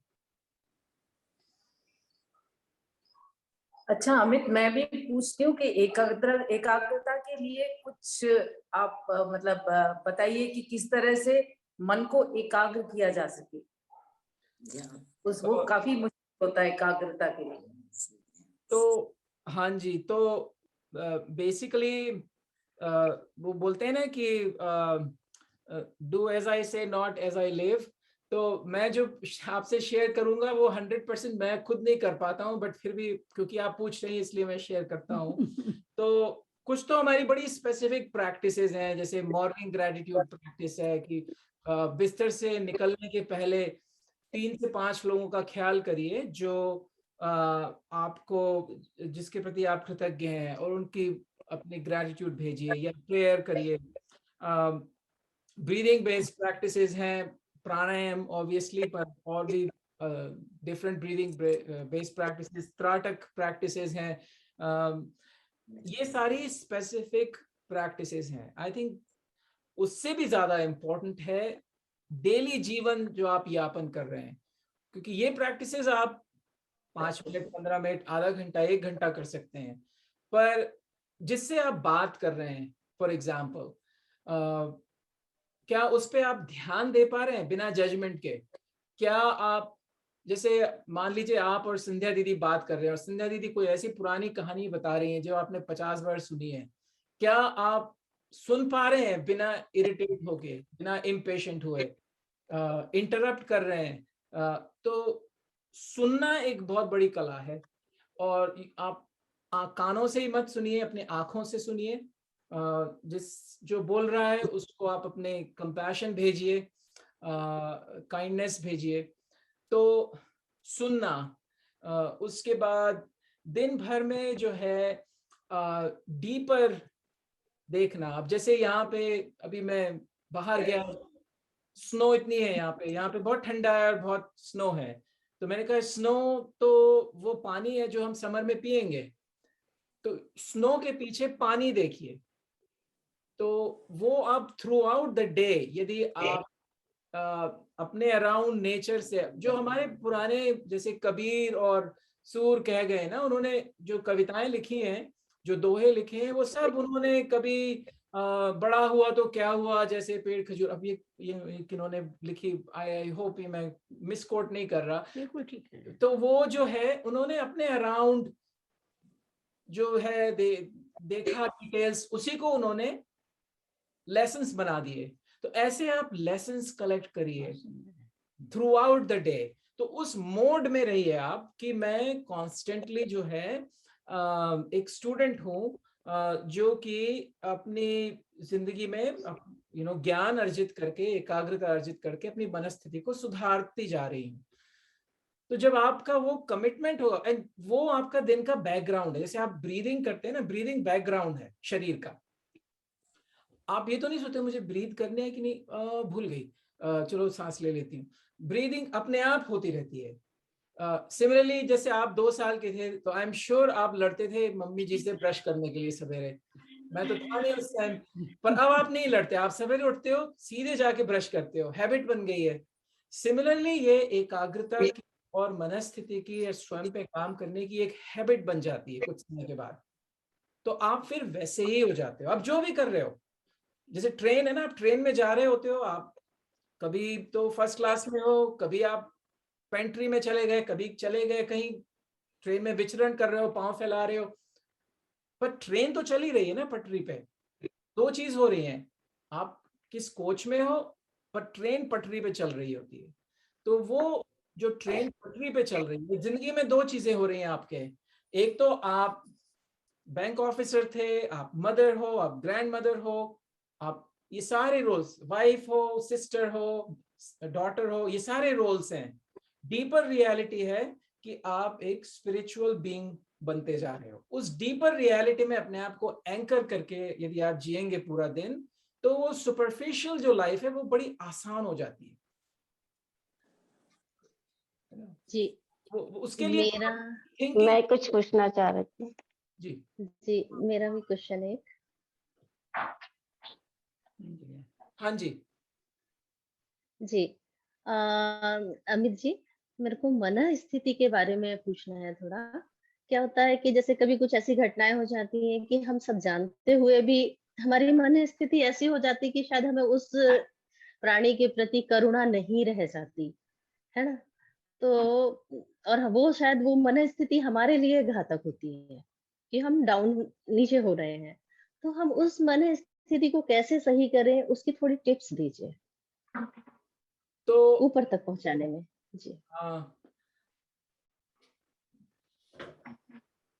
अच्छा अमित, मैं भी पूछती हूँ कि एकाग्रता के लिए कुछ आप मतलब बताइए कि किस तरह से मन को एकाग्र किया जा सके। वो काफी मुश्किल होता है एकाग्रता के लिए। तो हाँ जी, तो बेसिकली वो बोलते हैं ना कि डू एज आई से नॉट एज आई लिव। तो मैं जो आपसे शेयर करूंगा वो 100% मैं खुद नहीं कर पाता हूँ, बट फिर भी क्योंकि आप पूछ रही हैं इसलिए मैं शेयर करता हूँ। तो कुछ तो हमारी बड़ी स्पेसिफिक प्रैक्टिसेस हैं, जैसे मॉर्निंग ग्रेटिट्यूड प्रैक्टिस है कि बिस्तर से निकलने के पहले 3 से 5 लोगों का ख्याल करिए जो आपको, जिसके प्रति आप कृतज्ञ हैं, और उनकी अपनी ग्रेटिट्यूड भेजिए या प्रेयर करिए। ब्रीदिंग बेस्ड प्रैक्टिसेस हैं, प्राणायाम ऑब्वियसली, पर और भी डिफरेंट ब्रीदिंग बेस्ड प्रैक्टिसेस, त्राटक प्रैक्टिसेस हैं। ये सारी स्पेसिफिक प्रैक्टिसेस हैं। आई थिंक उससे भी ज्यादा इम्पोर्टेंट है डेली जीवन जो आप यापन कर रहे हैं, क्योंकि ये प्रैक्टिसेस आप 5 मिनट, 15 मिनट, आधा घंटा, 1 घंटा कर सकते हैं, पर जिससे आप बात कर रहे हैं, फॉर एग्जाम्पल, क्या उस पर आप ध्यान दे पा रहे हैं बिना जजमेंट के? क्या आप, जैसे मान लीजिए आप और संध्या दीदी बात कर रहे हैं और संध्या दीदी कोई ऐसी पुरानी कहानी बता रही है जो आपने 50 बार सुनी है, क्या आप सुन पा रहे हैं बिना इरिटेट होके, बिना इम्पेशेंट हुए? इंटरप्ट कर रहे हैं? तो सुनना एक बहुत बड़ी कला है, और आप कानों से ही मत सुनिए, अपने आंखों से सुनिए। जो बोल रहा है उसको आप अपने कंपैशन भेजिए, काइंडनेस भेजिए। तो सुनना, उसके बाद दिन भर में जो है डीपर देखना। अब जैसे यहाँ पे अभी मैं बाहर गया, स्नो इतनी है यहाँ पे बहुत ठंडा है और बहुत स्नो है, तो मैंने कहा स्नो तो वो पानी है जो हम समर में पिएंगे, तो स्नो के पीछे पानी देखिए। तो वो आप थ्रू आउट द डे, यदि आप अपने अराउंड नेचर से, जो हमारे पुराने जैसे कबीर और सूर कह गए ना, उन्होंने जो कविताएं लिखी हैं, जो दोहे लिखे हैं, वो सब उन्होंने कभी बड़ा हुआ तो क्या हुआ, जैसे पेड़ खजूर, अब ये किन्होंने लिखी, आई होप ये मैं मिसकोट नहीं कर रहा, बिल्कुल ठीक है। तो वो जो है उन्होंने अपने अराउंड जो है देखा डिटेल्स, उसी को उन्होंने लेसन्स बना दिए। तो ऐसे आप लेसन्स कलेक्ट करिए थ्रू आउट द डे। तो उस मोड में रहिए आप कि मैं कॉन्स्टेंटली जो है एक स्टूडेंट हूँ जो कि अपनी जिंदगी में ज्ञान अर्जित करके, एकाग्रता अर्जित करके अपनी मनस्थिति को सुधारती जा रही हूँ। तो जब आपका वो कमिटमेंट होगा, एंड वो आपका दिन का बैकग्राउंड है, जैसे आप ब्रीदिंग करते हैं ना, ब्रीदिंग बैकग्राउंड है शरीर का। आप ये तो नहीं सोचते मुझे ब्रीथ करने है कि नहीं, भूल गई, चलो सांस ले लेती हूँ। ब्रीदिंग अपने आप होती रहती है। सिमिलरली जैसे आप 2 साल के थे तो आई एम श्योर आप लड़ते थे मम्मी जी से ब्रश करने के लिए सवेरे। मैं तो था नहीं उस टाइम, पर अब आप नहीं लड़ते, आप सवेरे उठते हो, सीधे जाके ब्रश करते हो, हैबिट बन गई है। सिमिलरली ये एकाग्रता की और मनस्थिति की या स्वयं पे काम करने की एक हैबिट बन जाती है कुछ समय के बाद। तो आप फिर वैसे ही हो जाते हो, आप जो भी कर रहे हो। जैसे ट्रेन है ना, आप ट्रेन में जा रहे होते हो, आप कभी तो फर्स्ट क्लास में हो, कभी आप पेंट्री में चले गए, कभी चले गए कहीं ट्रेन में विचरण कर रहे हो, पांव फैला रहे हो, पर ट्रेन तो चल ही रही है ना पटरी पे। 2 चीज हो रही हैं, आप किस कोच में हो, पर ट्रेन पटरी पे चल रही होती है। तो वो जो ट्रेन पटरी पे चल रही है, जिंदगी में 2 चीजें हो रही हैं आपके। एक तो आप बैंक ऑफिसर थे, आप मदर हो, आप ग्रैंड मदर हो, आप ये सारे रोल्स, वाइफ हो, सिस्टर हो, डॉटर हो, ये सारे रोल्स हैं। डीपर रियलिटी है कि आप एक स्पिरिचुअल बीइंग बनते जा रहे हो। उस डीपर रियलिटी में अपने आप को एंकर करके यदि आप जिएंगे पूरा दिन, तो वो सुपरफिशियल जो लाइफ है वो बड़ी आसान हो जाती है। जी उसके लिए मेरा मैं कुछ पूछना चाह रही थी। जी मेरा भी क्वेश्चन है। हाँ जी जी अमित जी, मेरे को मन स्थिति के बारे में पूछना है थोड़ा। क्या होता है कि जैसे कभी कुछ ऐसी घटनाएं हो जाती हैं कि हम सब जानते हुए भी हमारी मन स्थिति ऐसी हो जाती है कि शायद हमें उस प्राणी के प्रति करुणा नहीं रह जाती है ना। तो और वो शायद वो मन स्थिति हमारे लिए घातक होती है कि हम डाउन नीचे हो रहे हैं। तो हम उस मन स्थिति को कैसे सही करें, उसकी थोड़ी टिप्स दीजिए तो ऊपर तक पहुंचाने में। जी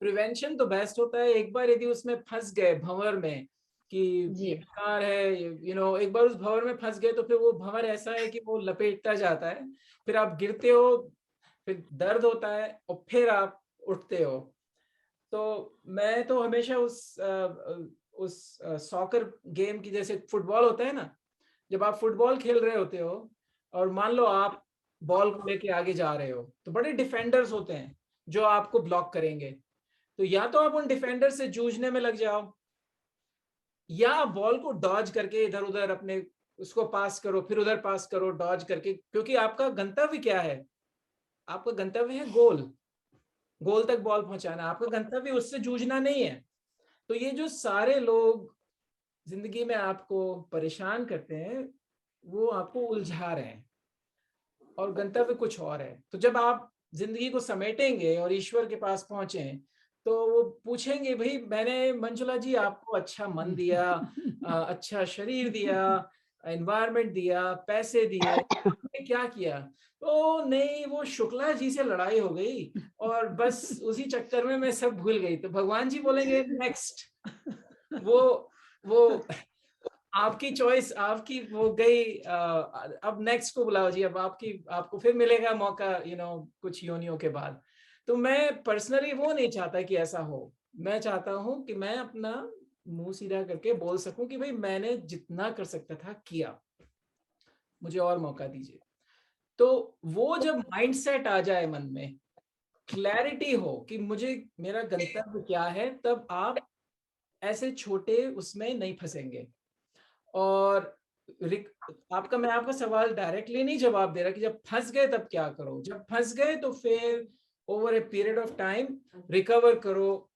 प्रिवेंशन तो बेस्ट होता है। एक बार यदि उसमें फंस गए भंवर में कि जी ये बेकार है, एक बार उस भंवर में फंस गए तो फिर वो भंवर ऐसा है कि वो लपेटता जाता है, फिर आप गिरते हो, फिर दर्द होता है और फिर आप उठते हो। तो मैं तो हमेशा उस सॉकर गेम की, जैसे फुटबॉल होता है ना, जब आप फुटबॉल खेल रहे होते हो और मान लो आप बॉल को लेके आगे जा रहे हो, तो बड़े डिफेंडर्स होते हैं जो आपको ब्लॉक करेंगे। तो या तो आप उन डिफेंडर से जूझने में लग जाओ, या आप बॉल को डॉज करके इधर उधर अपने उसको पास करो, फिर उधर पास करो डॉज करके, क्योंकि आपका गंतव्य क्या है? आपका गंतव्य है गोल तक बॉल पहुंचाना। आपका गंतव्य उससे जूझना नहीं है। तो ये जो सारे लोग जिंदगी में आपको परेशान करते हैं, वो आपको उलझा रहे हैं और गंतव्य कुछ और है। तो जब आप जिंदगी को समेटेंगे और ईश्वर के पास पहुंचे, तो वो पूछेंगे, भाई मैंने मंजुला जी आपको अच्छा मन दिया, अच्छा शरीर दिया, एनवायरनमेंट दिया, पैसे दिए, आपने क्या किया? तो नहीं, वो शुक्ला जी से लड़ाई हो गई और बस उसी चक्कर में मैं सब भूल गई। तो भगवान जी बोलेंगे नेक्स्ट। वो आपकी चॉइस, आपकी वो गई, अब नेक्स्ट को बुलाओ जी। अब आपको फिर मिलेगा मौका कुछ योनियों के बाद। तो मैं पर्सनली वो नहीं चाहता कि ऐसा हो। मैं चाहता हूं कि मैं अपना मुंह सीधा करके बोल सकूं कि भाई मैंने जितना कर सकता था किया, मुझे और मौका दीजिए। तो वो जब माइंडसेट आ जाए मन में, क्लैरिटी हो कि मुझे मेरा गंतव्य क्या है, तब आप ऐसे छोटे उसमें नहीं फंसेंगे। और मैं आपका सवाल डायरेक्टली नहीं जवाब दे रहा कि जब फंस गए तब क्या करो। जब फंस गए तो फिर over a period of time recover करो,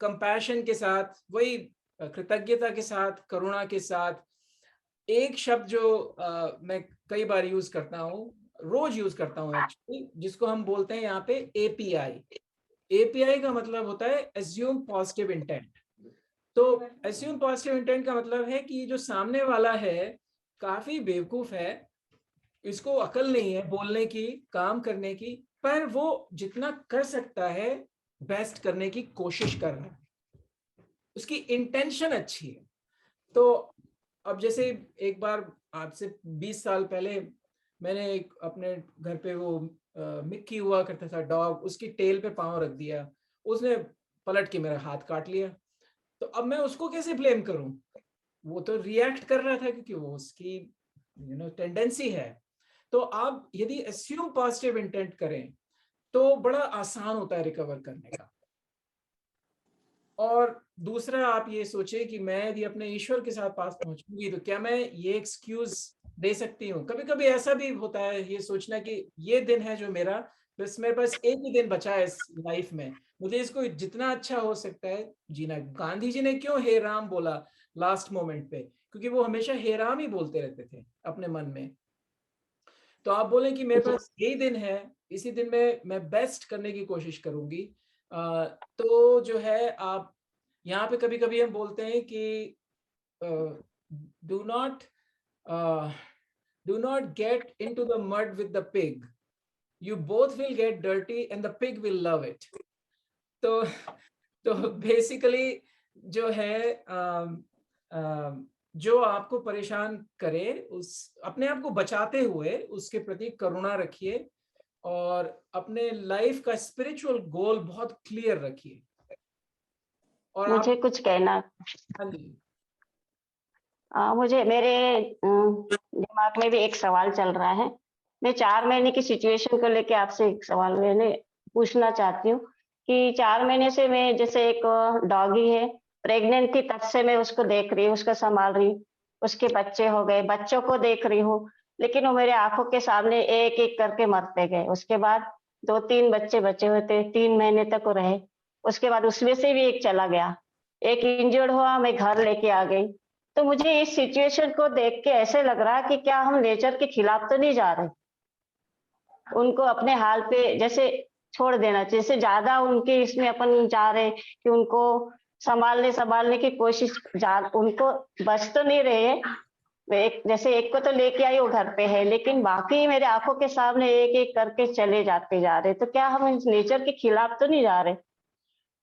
कंपैशन के साथ, वही कृतज्ञता के साथ, करुणा के साथ। एक शब्द जो मैं कई बार यूज करता हूँ, रोज यूज करता हूँ एक्चुअली, जिसको हम बोलते हैं यहाँ पे एपीआई। एपीआई का मतलब होता है एज्यूम पॉजिटिव इंटेंट। तो एज्यूम पॉजिटिव इंटेंट का मतलब है कि जो सामने वाला है काफी बेवकूफ है, इसको अकल नहीं है बोलने की, काम करने की, पर वो जितना कर सकता है बेस्ट करने की कोशिश कर रहा है, उसकी इंटेंशन अच्छी है। तो अब जैसे एक बार आज से 20 साल पहले मैंने एक अपने घर पे वो मिक्की हुआ करता था डॉग, उसकी टेल पे पांव रख दिया, उसने पलट के मेरा हाथ काट लिया। तो अब मैं उसको कैसे ब्लेम करूं? वो तो रिएक्ट कर रहा था क्योंकि वो उसकी टेंडेंसी है। तो आप यदि एस्यूम पॉजिटिव इंटेंट करें तो बड़ा आसान होता है रिकवर करने का। और दूसरा, आप ये सोचे कि मैं यदि अपने ईश्वर के साथ पास पहुंचूंगी तो क्या मैं ये एक्सक्यूज दे सकती हूँ? कभी कभी ऐसा भी होता है, ये सोचना कि ये दिन है जो मेरा, बस मेरे पास एक ही दिन बचा है इस लाइफ में, मुझे इसको जितना अच्छा हो सकता है जीना। गांधी जी ने क्यों हे राम बोला लास्ट मोमेंट पे? क्योंकि वो हमेशा हे राम ही बोलते रहते थे अपने मन में। तो आप बोलें कि मेरे पास यही दिन है, इसी दिन में मैं बेस्ट करने की कोशिश करूंगी। तो जो है, आप यहाँ पे कभी कभी हम बोलते हैं कि do not get into the mud with the pig, you both will get dirty and the pig will love it. तो बेसिकली जो है जो आपको परेशान करे, उस अपने आप को बचाते हुए उसके प्रति करुणा रखिए और अपने लाइफ का स्पिरिचुअल गोल बहुत क्लियर रखिए। और मुझे आप, कुछ कहना, हाँ जी, मुझे मेरे दिमाग में भी एक सवाल चल रहा है। मैं 4 महीने की सिचुएशन को लेके आपसे एक सवाल मैंने पूछना चाहती हूँ कि 4 महीने से मैं, जैसे एक डॉगी है, प्रेग्नेंट थी तब से मैं उसको देख रही हूँ, उसको संभाल रही हूँ। उसके बच्चे हो गए, बच्चों को देख रही हूँ, लेकिन वो मेरे आँखों के सामने एक-एक करके मरते गए। उसके बाद 2-3 बच्चे बचे हुए थे, 3 महीने तक वो रहे। उसके बाद उसमें से भी एक चला गया। एक इंजर्ड हुआ, मैं घर लेके आ गई। तो मुझे इस सिचुएशन को देख के ऐसे लग रहा है कि क्या हम नेचर के खिलाफ तो नहीं जा रहे? उनको अपने हाल पे जैसे छोड़ देना चाहिए। जैसे ज़्यादा उनके इसमें अपन जा रहे हैं कि उनको सँभालने की कोशिश, उनको बच तो नहीं रहे हैं। एक जैसे एक को तो लेके आई, वो घर पे है, लेकिन बाकी मेरे आँखों के सामने एक-एक करके चले जाते जा रहे हैं। तो क्या हम इस नेचर के खिलाफ तो नहीं जा रहे?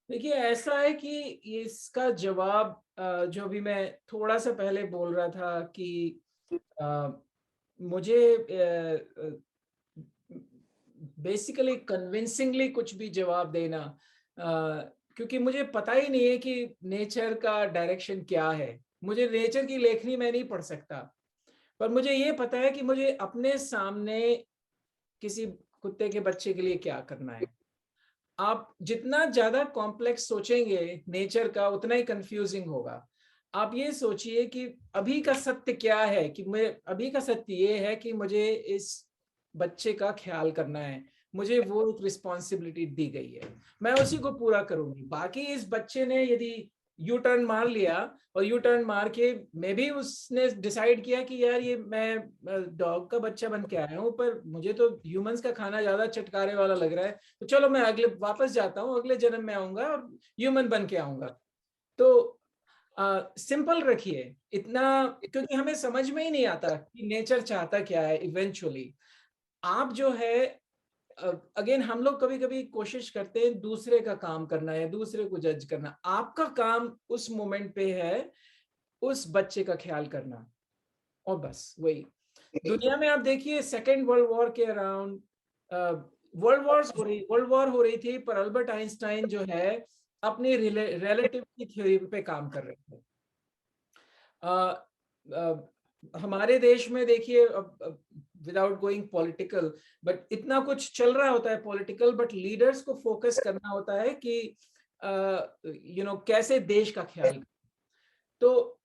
देखिए ऐसा है कि ये इसका जवाब जो भी मैं थोड़ा सा पहले बोल रहा था कि अ, मुझे बेसिकली कन्विंसिंगली कुछ भी जवाब देना, क्योंकि मुझे पता ही नहीं है कि नेचर का डायरेक्शन क्या है। मुझे नेचर की लेखनी मैं नहीं पढ़ सकता, पर मुझे ये पता है कि मुझे अपने सामने किसी कुत्ते के बच्चे के लिए क्या करना है। आप जितना ज्यादा कॉम्प्लेक्स सोचेंगे नेचर का, उतना ही कंफ्यूजिंग होगा। आप ये सोचिए कि अभी का सत्य क्या है, कि मैं अभी का सत्य ये है कि मुझे इस बच्चे का ख्याल करना है, मुझे वो एक रिस्पॉन्सिबिलिटी दी गई है, मैं उसी को पूरा करूंगी। बाकी इस बच्चे ने यदि यू टर्न मार लिया और यू टर्न मार के मे भी उसने डिसाइड किया कि यार ये मैं डॉग का बच्चा बन के आया हूँ, पर मुझे तो ह्यूमंस का खाना ज्यादा चटकारे वाला लग रहा है, तो चलो मैं अगले वापस जाता हूँ, अगले जन्म में आऊंगा और ह्यूमन बन के आऊंगा। तो सिंपल रखिए इतना, क्योंकि हमें समझ में ही नहीं आता कि नेचर चाहता क्या है इवेंचुअली। आप जो है, अगेन हम लोग कभी कभी कोशिश करते हैं दूसरे का काम करना है, दूसरे को जज करना। आपका काम उस मोमेंट पे है उस बच्चे का ख्याल करना, और बस वही। दुनिया में आप देखिए सेकेंड वर्ल्ड वॉर के अराउंड वर्ल्ड वॉर हो रही थी, पर अल्बर्ट आइंस्टाइन जो है अपनी रिलेटिविटी थ्योरी पे काम कर रहे थे। हमारे देश में देखिए, विदाउट गोइंग पॉलिटिकल, बट इतना कुछ चल रहा होता है पॉलिटिकल, बट लीडर्स को फोकस करना होता है कि कैसे देश का ख्याल। तो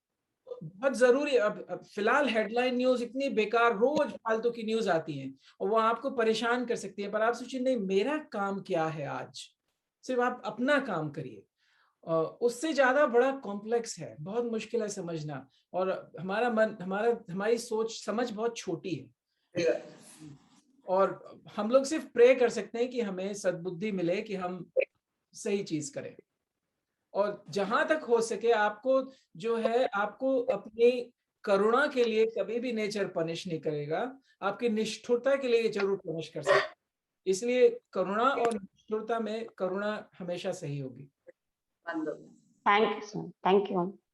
बहुत जरूरी, अब फिलहाल हेडलाइन न्यूज इतनी बेकार, रोज फालतू की न्यूज आती है और वो आपको परेशान कर सकती है, पर आप सोचिए नहीं मेरा काम क्या है आज, सिर्फ आप अपना काम करिए। उससे ज्यादा बड़ा कॉम्प्लेक्स है, बहुत मुश्किल है समझना, और हमारा मन, हमारी सोच समझ बहुत छोटी है, और हम लोग सिर्फ प्रे कर सकते हैं कि हमें सद्बुद्धि मिले कि हम सही चीज करें। और जहां तक हो सके आपको जो है, आपको अपनी करुणा के लिए कभी भी नेचर पनिश नहीं करेगा, आपकी निष्ठुरता के लिए जरूर पनिश कर सकता है। इसलिए करुणा और निष्ठुरता में करुणा हमेशा सही होगी। Thank you sir, thank you.